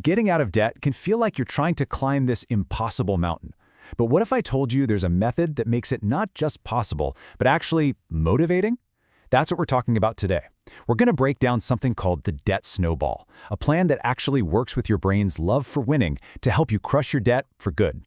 Getting out of debt can feel like you're trying to climb this impossible mountain. But what if I told you there's a method that makes it not just possible, but actually motivating? That's what we're talking about today. We're going to break down something called the debt snowball, a plan that actually works with your brain's love for winning to help you crush your debt for good.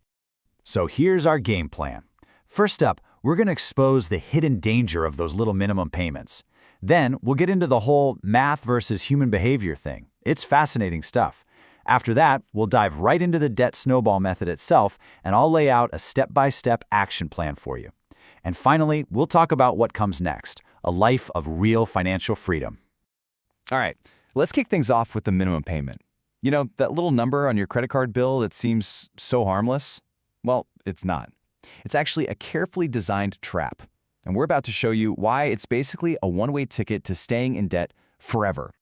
So here's our game plan. First up, we're going to expose the hidden danger of those little minimum payments. Then we'll get into the whole math versus human behavior thing. It's fascinating stuff. After that, we'll dive right into the debt snowball method itself, and I'll lay out a step-by-step action plan for you. And finally, we'll talk about what comes next, a life of real financial freedom. All right, let's kick things off with the minimum payment. That little number on your credit card bill that seems so harmless? Well, it's not. It's actually a carefully designed trap. And we're about to show you why it's basically a one-way ticket to staying in debt forever.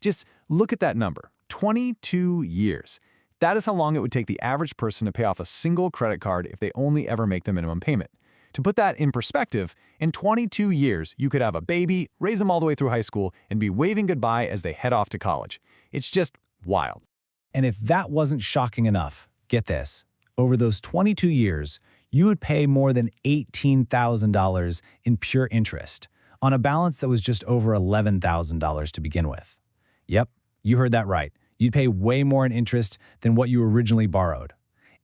Just look at that number, 22 years. That is how long it would take the average person to pay off a single credit card if they only ever make the minimum payment. To put that in perspective, in 22 years, you could have a baby, raise them all the way through high school, and be waving goodbye as they head off to college. It's just wild. And if that wasn't shocking enough, get this. Over those 22 years, you would pay more than $18,000 in pure interest on a balance that was just over $11,000 to begin with. Yep, you heard that right. You'd pay way more in interest than what you originally borrowed.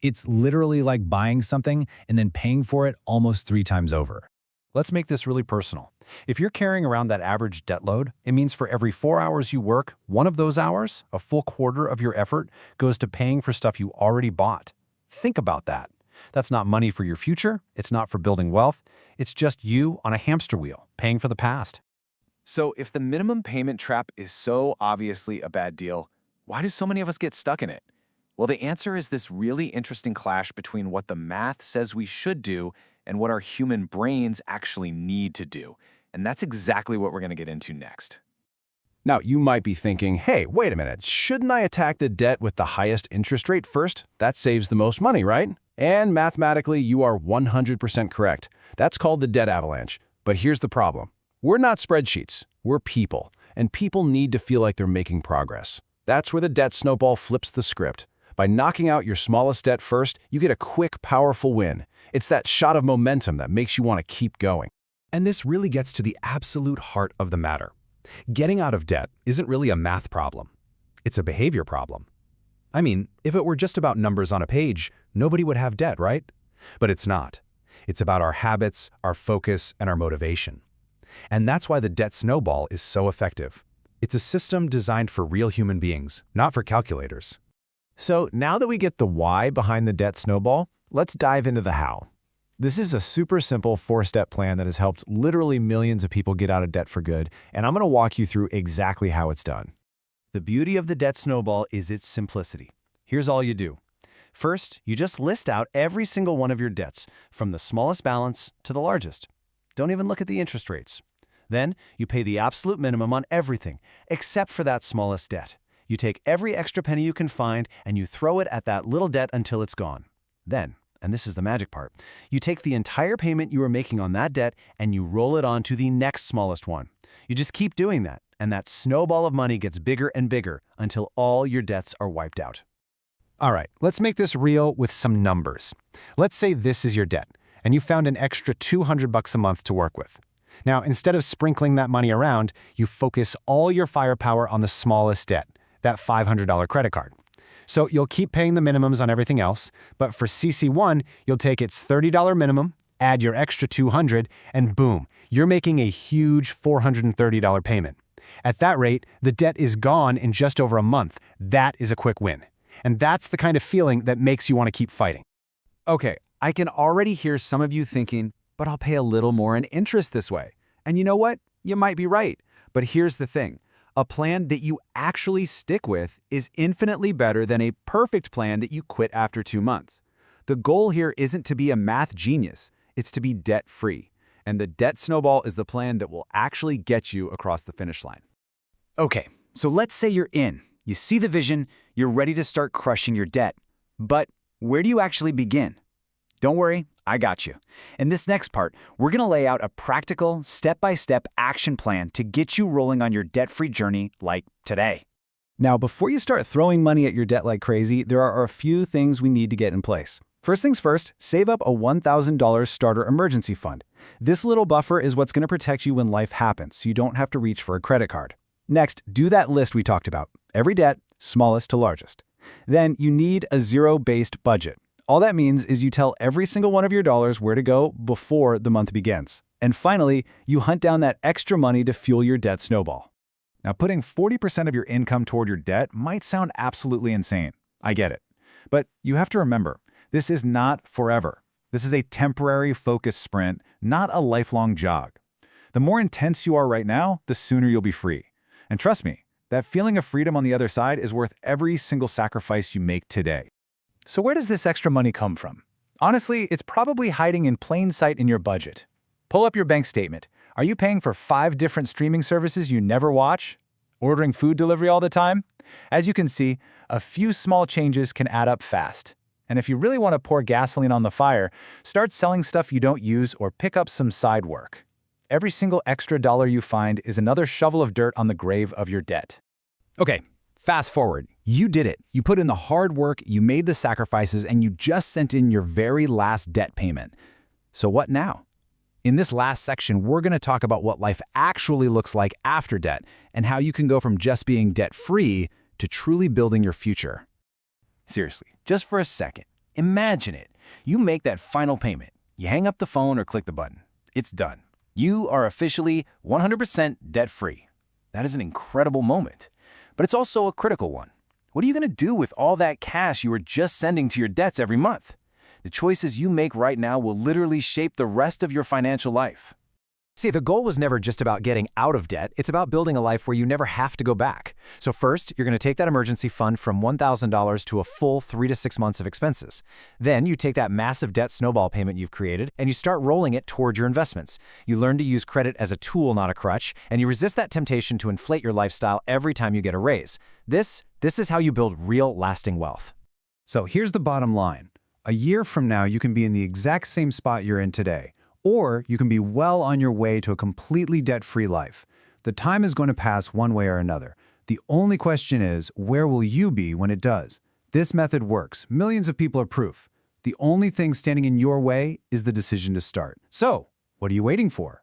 It's literally like buying something and then paying for it almost 3 times over. Let's make this really personal. If you're carrying around that average debt load, it means for every 4 hours you work, one of those hours, a full quarter of your effort, goes to paying for stuff you already bought. Think about that. That's not money for your future. It's not for building wealth. It's just you on a hamster wheel, paying for the past. So if the minimum payment trap is so obviously a bad deal, why do so many of us get stuck in it? Well, the answer is this really interesting clash between what the math says we should do and what our human brains actually need to do. And that's exactly what we're going to get into next. Now, you might be thinking, hey, wait a minute, shouldn't I attack the debt with the highest interest rate first? That saves the most money, right? And mathematically, you are 100% correct. That's called the debt avalanche. But here's the problem. We're not spreadsheets. We're people. And people need to feel like they're making progress. That's where the debt snowball flips the script. By knocking out your smallest debt first, you get a quick, powerful win. It's that shot of momentum that makes you want to keep going. And this really gets to the absolute heart of the matter. Getting out of debt isn't really a math problem. It's a behavior problem. I mean, if it were just about numbers on a page, nobody would have debt, right? But it's not. It's about our habits, our focus, and our motivation. And that's why the debt snowball is so effective. It's a system designed for real human beings, not for calculators. So now that we get the why behind the debt snowball, let's dive into the how. This is a super simple 4-step plan that has helped literally millions of people get out of debt for good, and I'm going to walk you through exactly how it's done. The beauty of the debt snowball is its simplicity. Here's all you do. First, you just list out every single one of your debts, from the smallest balance to the largest. Don't even look at the interest rates. Then, you pay the absolute minimum on everything, except for that smallest debt. You take every extra penny you can find and you throw it at that little debt until it's gone. Then, and this is the magic part, you take the entire payment you were making on that debt and you roll it on to the next smallest one. You just keep doing that, and that snowball of money gets bigger and bigger until all your debts are wiped out. All right, let's make this real with some numbers. Let's say this is your debt, and you found an extra $200 a month to work with. Now, instead of sprinkling that money around, you focus all your firepower on the smallest debt, that $500 credit card. So you'll keep paying the minimums on everything else, but for CC1, you'll take its $30 minimum, add your extra $200, and boom, you're making a huge $430 payment. At that rate, the debt is gone in just over a month. That is a quick win. And that's the kind of feeling that makes you want to keep fighting. Okay, I can already hear some of you thinking, but I'll pay a little more in interest this way. And you know what? You might be right. But here's the thing. A plan that you actually stick with is infinitely better than a perfect plan that you quit after 2 months. The goal here isn't to be a math genius. It's to be debt-free. And the debt snowball is the plan that will actually get you across the finish line. Okay, so let's say you're in. You see the vision, you're ready to start crushing your debt. But where do you actually begin? Don't worry, I got you. In this next part, we're going to lay out a practical, step-by-step action plan to get you rolling on your debt-free journey like today. Now, before you start throwing money at your debt like crazy, there are a few things we need to get in place. First things first, save up a $1,000 starter emergency fund. This little buffer is what's going to protect you when life happens, so you don't have to reach for a credit card. Next, do that list we talked about. Every debt, smallest to largest. Then you need a zero-based budget. All that means is you tell every single one of your dollars where to go before the month begins. And finally, you hunt down that extra money to fuel your debt snowball. Now, putting 40% of your income toward your debt might sound absolutely insane. I get it. But you have to remember, this is not forever. This is a temporary focused sprint, not a lifelong jog. The more intense you are right now, the sooner you'll be free. And trust me, that feeling of freedom on the other side is worth every single sacrifice you make today. So where does this extra money come from? Honestly, it's probably hiding in plain sight in your budget. Pull up your bank statement. Are you paying for 5 different streaming services you never watch? Ordering food delivery all the time? As you can see, a few small changes can add up fast. And if you really want to pour gasoline on the fire, start selling stuff you don't use or pick up some side work. Every single extra dollar you find is another shovel of dirt on the grave of your debt. Okay, fast forward. You did it. You put in the hard work, you made the sacrifices, and you just sent in your very last debt payment. So what now? In this last section, we're going to talk about what life actually looks like after debt and how you can go from just being debt-free to truly building your future. Seriously, just for a second, imagine it. You make that final payment. You hang up the phone or click the button. It's done. You are officially 100% debt-free. That is an incredible moment, but it's also a critical one. What are you going to do with all that cash you were just sending to your debts every month? The choices you make right now will literally shape the rest of your financial life. See, the goal was never just about getting out of debt. It's about building a life where you never have to go back. So first, you're going to take that emergency fund from $1,000 to a full 3 to 6 months of expenses. Then you take that massive debt snowball payment you've created and you start rolling it toward your investments. You learn to use credit as a tool, not a crutch, and you resist that temptation to inflate your lifestyle every time you get a raise. This is how you build real, lasting wealth. So here's the bottom line. A year from now, you can be in the exact same spot you're in today. Or you can be well on your way to a completely debt-free life. The time is going to pass one way or another. The only question is, where will you be when it does? This method works. Millions of people are proof. The only thing standing in your way is the decision to start. So, what are you waiting for?